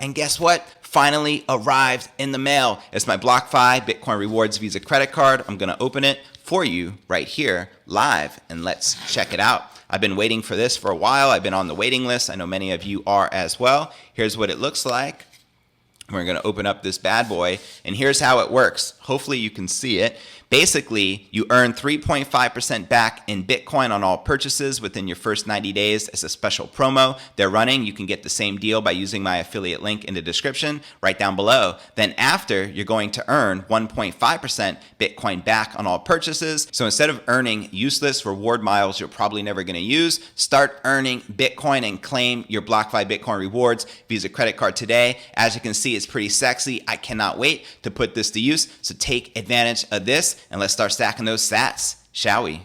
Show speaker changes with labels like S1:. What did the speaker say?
S1: And guess what? Finally arrived in the mail. It's my Blockfi Bitcoin Rewards Visa credit card. I'm going to open it for you right here live, and let's check it out. I've been waiting for this for a while. I've been on the waiting list. I know many of you are as well. Here's what it looks like. We're going to open up this bad boy, and here's how it works. Hopefully you can see it. Basically, you earn 3.5% back in Bitcoin on all purchases within your first 90 days as a special promo they're running. You can get the same deal by using my affiliate link in the description right down below. Then after, you're going to earn 1.5% Bitcoin back on all purchases. So instead of earning useless reward miles you're probably never going to use, start earning Bitcoin and claim your Blockfi Bitcoin Rewards Visa credit card today. As you can see, it's pretty sexy. I cannot wait to put this to use. So take advantage of this, and let's start stacking those sats, shall we?